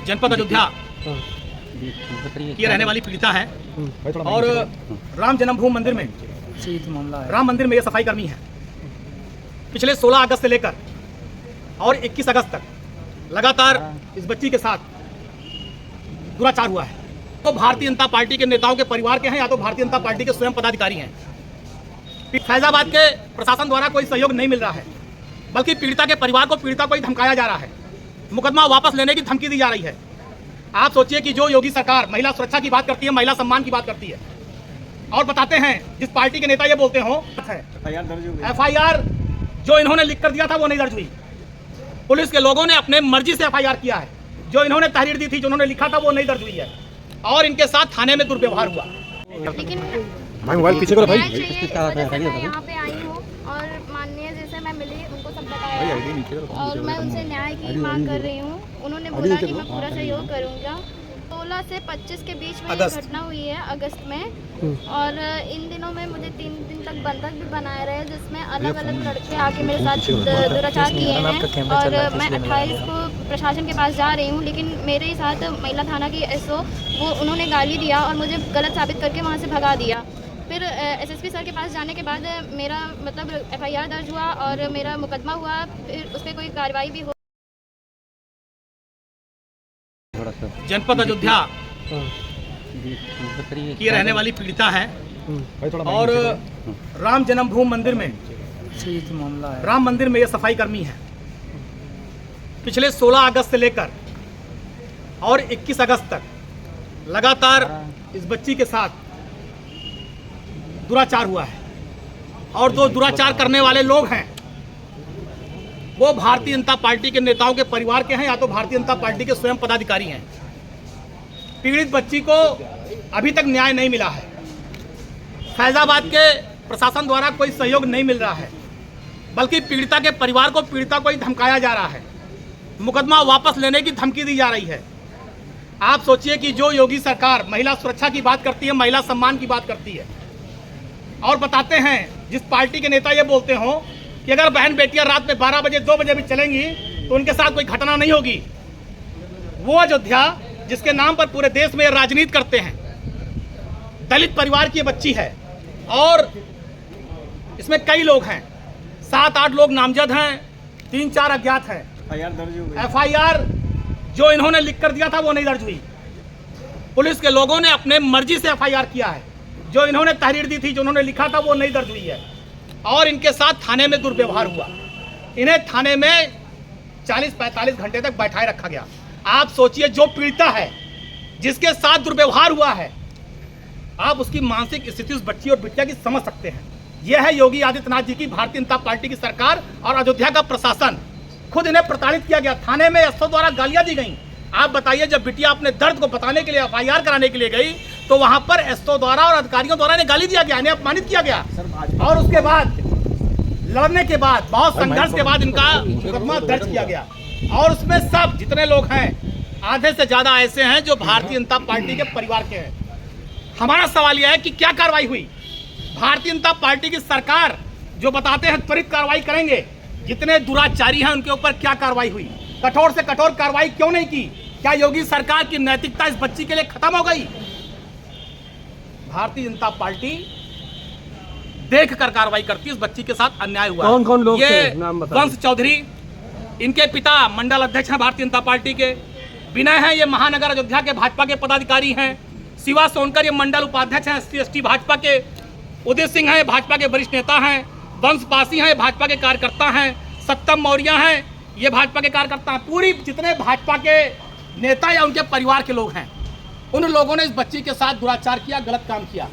जनपद अयोध्या की रहने वाली पीड़िता है और राम जन्मभूमि मंदिर में राम मंदिर में ये सफाई कर्मी है। पिछले 16 अगस्त से लेकर और 21 अगस्त तक लगातार इस बच्ची के साथ दुराचार हुआ है। तो भारतीय जनता पार्टी के नेताओं के परिवार के हैं या तो भारतीय जनता पार्टी के स्वयं पदाधिकारी हैं। फैजाबाद के प्रशासन द्वारा कोई सहयोग नहीं मिल रहा है, बल्कि पीड़िता के परिवार को पीड़िता को ही धमकाया जा रहा है। मुकदमा वापस लेने की धमकी दी जा रही है। आप सोचिए कि जो योगी सरकार महिला सुरक्षा की बात करती है, महिला सम्मान की बात करती है और बताते हैं जिस पार्टी के नेता ये बोलते हो FIR जो इन्होंने लिख कर दिया था वो नहीं दर्ज हुई। पुलिस के लोगों ने अपने मर्जी से FIR किया है। जो इन्होंने तहरीर दी थी, जो उन्होंने लिखा था वो नहीं दर्ज हुई है और इनके साथ थाने में दुर्व्यवहार हुआ। लेकिन मोबाइल पीछे करो भाई। मैं यहाँ पे आई हूँ और माननीय जैसे मैं मिली उनको सब बताया और मैं उनसे न्याय की मांग कर रही हूँ। उन्होंने बोला कि मैं पूरा सहयोग करूँगा। 16 से 25 के बीच में ये घटना हुई है अगस्त में और इन दिनों में मुझे 3 दिन तक बंधक भी बनाए रहे, जिसमें अलग अलग लड़के आके मेरे साथ दुराचार किए हैं और मैं 28 को प्रशासन के पास जा रही हूँ। लेकिन मेरे ही साथ महिला थाना की SO वो उन्होंने गाली दिया और मुझे गलत साबित करके वहाँ से भगा दिया। फिर SSP सर के पास जाने के बाद मेरा FIR दर्ज हुआ और मेरा मुकदमा हुआ। फिर उस पर कोई कार्रवाई भी हो। जनपद अयोध्या की रहने वाली पीड़िता है और राम जन्मभूमि मंदिर में राम मंदिर में ये सफाई कर्मी है। पिछले 16 अगस्त से लेकर और 21 अगस्त तक लगातार इस बच्ची के साथ दुराचार हुआ है और जो दुराचार करने वाले लोग हैं वो भारतीय जनता पार्टी के नेताओं के परिवार के हैं या तो भारतीय जनता पार्टी के स्वयं पदाधिकारी हैं। पीड़ित बच्ची को अभी तक न्याय नहीं मिला है। फैजाबाद के प्रशासन द्वारा कोई सहयोग नहीं मिल रहा है, बल्कि पीड़िता के परिवार को पीड़िता को ही धमकाया जा रहा है। मुकदमा वापस लेने की धमकी दी जा रही है। आप सोचिए कि जो योगी सरकार महिला सुरक्षा की बात करती है, महिला सम्मान की बात करती है और बताते हैं जिस पार्टी के नेता ये बोलते हो कि अगर बहन बेटियां रात में 12 बजे 2 बजे भी चलेंगी तो उनके साथ कोई घटना नहीं होगी। वो अयोध्या जिसके नाम पर पूरे देश में राजनीति करते हैं, दलित परिवार की बच्ची है और इसमें कई लोग हैं, 7-8 लोग नामजद हैं, 3-4 अज्ञात हैं। FIR जो इन्होंने लिख कर दिया था वो नहीं दर्ज हुई। पुलिस के लोगों ने अपने मर्जी से FIR किया है। जो इन्होंने तहरीर दी थी, जो उन्होंने लिखा था वो नहीं दर्ज हुई है और इनके साथ थाने में दुर्व्यवहार हुआ। इन्हें थाने में 40-45 घंटे तक बैठाए रखा गया। आप सोचिए जो पीड़िता है, जिसके साथ दुर्व्यवहार हुआ है, आप उसकी मानसिक स्थिति उस बच्ची और बिटिया की समझ सकते हैं। यह है योगी आदित्यनाथ जी की भारतीय जनता पार्टी की सरकार और अयोध्या का प्रशासन। खुद इन्हें प्रताड़ित किया गया। थाने में SO द्वारा गालियां दी गई। आप बताइए, जब बिटिया अपने दर्द को बताने के लिए FIR कराने के लिए गई तो वहां पर SO द्वारा और अधिकारियों द्वारा इन्हें गाली दिया गया, इन्हें अपमानित किया गया और उसके बाद लड़ने के बाद बहुत संघर्ष के बाद इनका मुकदमा दर्ज किया गया और उसमें सब जितने लोग हैं आधे से ज्यादा ऐसे हैं जो भारतीय जनता पार्टी के परिवार के हैं। हमारा सवाल यह है कि क्या कार्रवाई हुई? भारतीय जनता पार्टी की सरकार जो बताते हैं त्वरित कार्रवाई करेंगे, जितने दुराचारी हैं उनके ऊपर क्या कार्रवाई हुई? कठोर से कठोर कार्रवाई क्यों नहीं की? क्या योगी सरकार की नैतिकता इस बच्ची के लिए खत्म हो गई? भारतीय जनता पार्टी देख कर कार्रवाई करती है। इस बच्ची के साथ अन्याय हुआ। कौन कौन लोग ये थे? नाम बताइए। वंश चौधरी, इनके पिता मंडल अध्यक्ष हैं भारतीय जनता पार्टी के। विनय हैं, ये महानगर अयोध्या के भाजपा के पदाधिकारी हैं। शिवा सोनकर, ये मंडल उपाध्यक्ष हैं SC/ST भाजपा के। उदित सिंह हैं, भाजपा के वरिष्ठ नेता हैं। वंश पासी हैं, भाजपा के कार्यकर्ता हैं। सत्तम मौर्य हैं, ये भाजपा के कार्यकर्ता हैं। पूरी जितने भाजपा के नेता या उनके परिवार के लोग हैं, उन लोगों ने इस बच्ची के साथ दुराचार किया, गलत काम किया।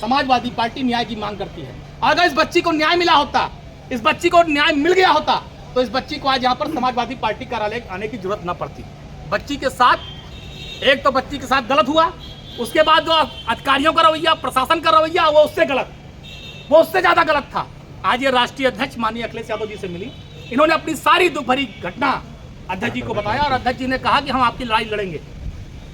समाजवादी पार्टी न्याय की मांग करती है। अगर इस बच्ची को न्याय मिला होता, इस बच्ची को न्याय मिल गया होता तो इस बच्ची को आज यहाँ पर समाजवादी पार्टी कार्यालय आने की जरूरत न पड़ती। बच्ची के साथ एक तो बच्ची के साथ गलत हुआ, उसके बाद जो अधिकारियों का रवैया, प्रशासन का रवैया, वो उससे गलत, वो उससे ज्यादा गलत था। आज ये राष्ट्रीय अध्यक्ष माननीय अखिलेश यादव जी से मिली, इन्होंने अपनी सारी दुख भरी घटना अध्यक्ष जी को बताया और अध्यक्ष जी ने कहा कि हम आपकी लड़ाई लड़ेंगे,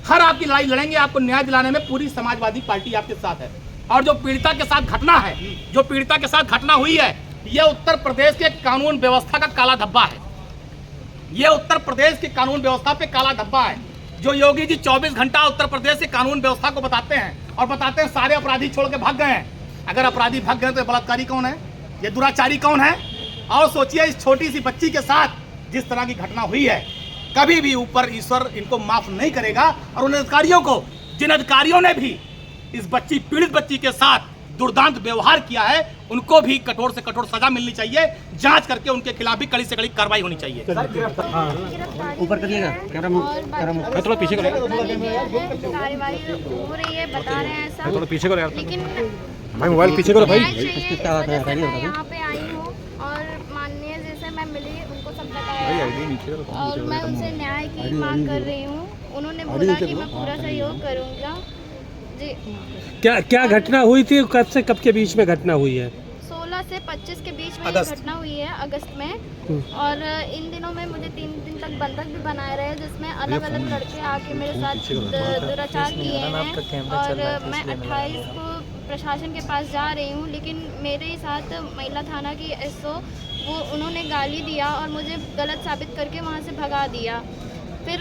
हर आपकी लड़ाई लड़ेंगे, आपको न्याय दिलाने में पूरी समाजवादी पार्टी आपके साथ है। और जो पीड़िता के साथ घटना है, जो पीड़िता के साथ घटना हुई है, यह उत्तर प्रदेश के कानून व्यवस्था का काला धब्बा है। ये उत्तर प्रदेश की कानून व्यवस्था पे काला धब्बा है। जो योगी जी 24 घंटा उत्तर प्रदेश की कानून व्यवस्था को बताते हैं और बताते हैं सारे अपराधी छोड़ के भाग गए हैं। अगर अपराधी भाग गए तो बलात्कारी कौन है, ये दुराचारी कौन है? और सोचिए इस छोटी सी बच्ची के साथ जिस तरह की घटना हुई है, कभी भी ऊपर ईश्वर इनको माफ नहीं करेगा। और उन अधिकारियों को, जिन अधिकारियों ने भी इस बच्ची, पीड़ित बच्ची के साथ दुर्दांत व्यवहार किया है, उनको भी कठोर से कठोर सजा मिलनी चाहिए। जांच करके उनके खिलाफ भी कड़ी से कड़ी कार्रवाई होनी चाहिए। ऊपर करिएगा, कैमरा थोड़ा पीछे करो, कार्रवाई हो रही है, बता रहे हैं सब, थोड़ा पीछे करो यार, लेकिन भाई मोबाइल पीछे करो भाई। मैं यहाँ पे आई हूँ और माननीय जैसे मैं मिली, उनको सब बताया और मैं उनसे न्याय की मांग कर रही हूँ। उन्होंने बोला कि मैं पूरा सहयोग करूँगा जी। क्या घटना हुई थी, कब से कब के बीच में घटना हुई है? 16 से 25 के बीच में ये घटना हुई है, अगस्त में। और इन दिनों में मुझे 3 दिन तक बंधक भी बनाए रहे, जिसमें अलग अलग लड़के आके मेरे साथ दुराचार किए हैं। और मैं 28 को प्रशासन के पास जा रही हूँ, लेकिन मेरे ही साथ महिला थाना की SO वो उन्होंने गाली दिया और मुझे गलत साबित करके वहाँ से भगा दिया। फिर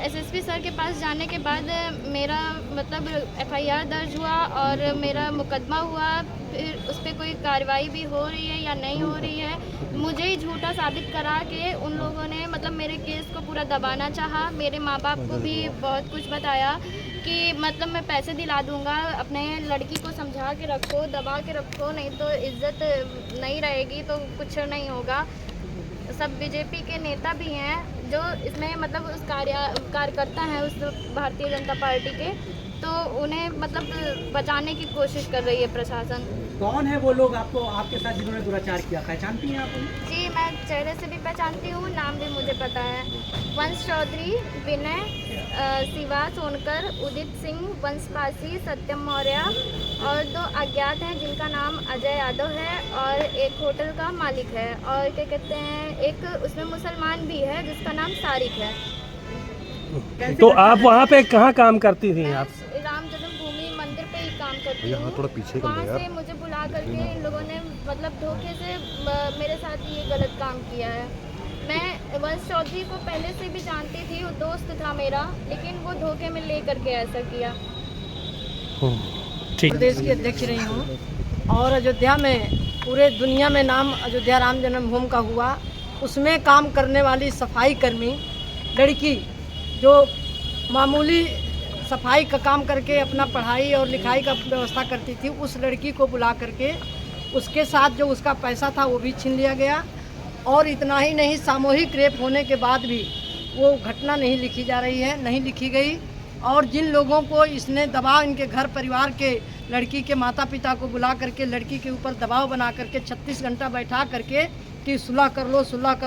SSP सर के पास जाने के बाद मेरा मतलब FIR दर्ज हुआ और मेरा मुकदमा हुआ। फिर उस पर कोई कार्रवाई भी हो रही है या नहीं हो रही है, मुझे ही झूठा साबित करा के उन लोगों ने मतलब मेरे केस को पूरा दबाना चाहा। मेरे माँ बाप को भी बहुत कुछ बताया कि मतलब मैं पैसे दिला दूंगा, अपने लड़की को समझा के रखो, दबा के रखो, नहीं तो इज्जत नहीं रहेगी, तो कुछ नहीं होगा। सब BJP के नेता भी हैं जो इसमें मतलब उस कार्यकर्ता हैं उस भारतीय जनता पार्टी के, तो उन्हें मतलब बचाने की कोशिश कर रही है प्रशासन। कौन है वो लोग आपको, आपके साथ जिन्होंने दुराचार किया, पहचानती हैं आप उन्हें? जी, मैं चेहरे से भी पहचानती हूँ, नाम भी मुझे पता है। वंश चौधरी, विनय, शिवा सोनकर, उदित सिंह, वंश पासी, सत्यम मौर्य और 2 अज्ञात हैं जिनका नाम अजय यादव है और एक होटल का मालिक है और क्या कहते हैं एक उसमें मुसलमान भी है जिसका नाम सारिक है। तो आप वहाँ पे कहाँ काम करती थी आप? राम जन्मभूमि मंदिर पे ही काम करती हूँ। थोड़ा पीछे कर वहाँ से मुझे बुला करके इन लोगों ने मतलब धोखे से मेरे साथ ये गलत काम किया है। मैं वंश चौधरी को पहले से भी जानती थी, वो दोस्त था मेरा, लेकिन वो धोखे में ले करके ऐसा किया। प्रदेश की अध्यक्ष रही हूँ और अयोध्या में पूरे दुनिया में नाम अयोध्या राम जन्मभूमि का हुआ। उसमें काम करने वाली सफाई कर्मी लड़की जो मामूली सफाई का काम करके अपना पढ़ाई और लिखाई का व्यवस्था करती थी, उस लड़की को बुला करके उसके साथ जो उसका पैसा था वो भी छीन लिया गया। और इतना ही नहीं, सामूहिक रेप होने के बाद भी वो घटना नहीं लिखी जा रही है, नहीं लिखी गई। और जिन लोगों को इसने दबाव, इनके घर परिवार के लड़की के माता पिता को बुला करके लड़की के ऊपर दबाव बना करके 36 घंटा बैठा करके कि सुलह कर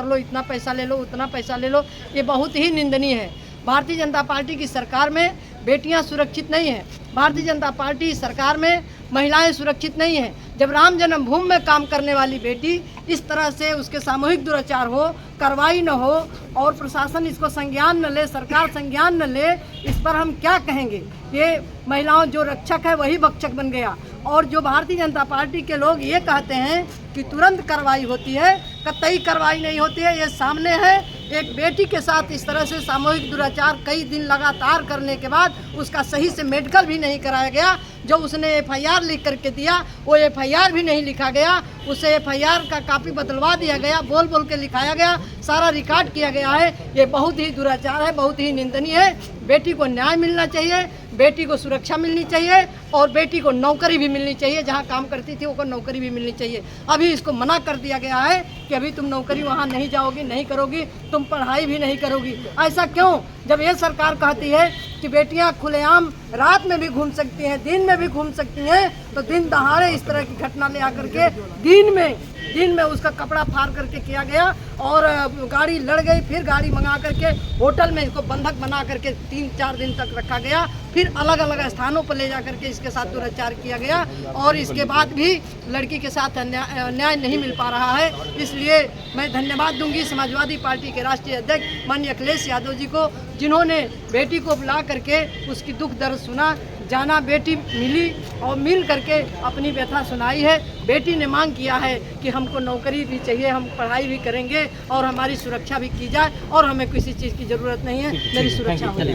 लो, इतना पैसा ले लो, उतना पैसा ले लो, ये बहुत ही निंदनीय है। भारतीय जनता पार्टी की सरकार में बेटियां सुरक्षित नहीं हैं। भारतीय जनता पार्टी सरकार में महिलाएं सुरक्षित नहीं हैं। जब राम जन्मभूमि में काम करने वाली बेटी इस तरह से उसके सामूहिक दुराचार हो, कार्रवाई न हो और प्रशासन इसको संज्ञान न ले, सरकार संज्ञान न ले, इस पर हम क्या कहेंगे? ये महिलाओं जो रक्षक है वही भक्षक बन गया। और जो भारतीय जनता पार्टी के लोग ये कहते हैं कि तुरंत कार्रवाई होती है, कतई कार्रवाई नहीं होती है। ये सामने है, एक बेटी के साथ इस तरह से सामूहिक दुराचार कई दिन लगातार करने के बाद उसका सही से मेडिकल भी नहीं कराया गया। जो उसने FIR लिख करके दिया वो FIR भी नहीं लिखा गया, उसे FIR का कॉपी बदलवा दिया गया, बोल बोल के लिखाया गया, सारा रिकॉर्ड किया गया है। ये बहुत ही दुराचार है, बहुत ही निंदनीय है। बेटी को न्याय मिलना चाहिए, बेटी को सुरक्षा मिलनी चाहिए और बेटी को नौकरी भी मिलनी चाहिए। जहाँ काम करती थी वो नौकरी भी मिलनी चाहिए। अभी इसको मना कर दिया गया है कि अभी तुम नौकरी वहाँ नहीं जाओगी, नहीं करोगी, तुम पढ़ाई भी नहीं करोगी। ऐसा क्यों? जब ये सरकार कहती है कि बेटियां खुलेआम रात में भी घूम सकती हैं, दिन में भी घूम सकती हैं, तो दिन दहाड़े इस तरह की घटना ले आकर के दिन में उसका कपड़ा फाड़ करके किया गया और गाड़ी लड़ गई। फिर गाड़ी मंगा करके होटल में इसको बंधक बना करके 3-4 दिन तक रखा गया। फिर अलग अलग स्थानों पर ले जा करके इसके साथ दुराचार किया गया और इसके बाद भी लड़की के साथ न्याय नहीं मिल पा रहा है। इसलिए मैं धन्यवाद दूंगी समाजवादी पार्टी के राष्ट्रीय अध्यक्ष माननीय अखिलेश यादव जी को, जिन्होंने बेटी को बुला करके उसकी दुख दर्द सुना, जाना बेटी मिली और मिल करके अपनी व्यथा सुनाई है। बेटी ने मांग किया है कि हमको नौकरी भी चाहिए, हम पढ़ाई भी करेंगे और हमारी सुरक्षा भी की जाए और हमें किसी चीज़ की ज़रूरत नहीं है, मेरी सुरक्षा हो जाए।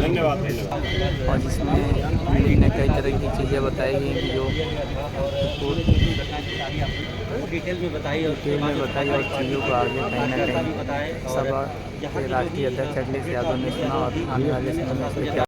और जिसमें पुलिस ने कई तरह की चीज़ें बताई गई कि जो डिटेल में बताई और चीज़ों को आगे कहीं ना कहीं सभा के राष्ट्रीय अध्यक्ष अखिलेश यादव ने सुना और आने वाले समय में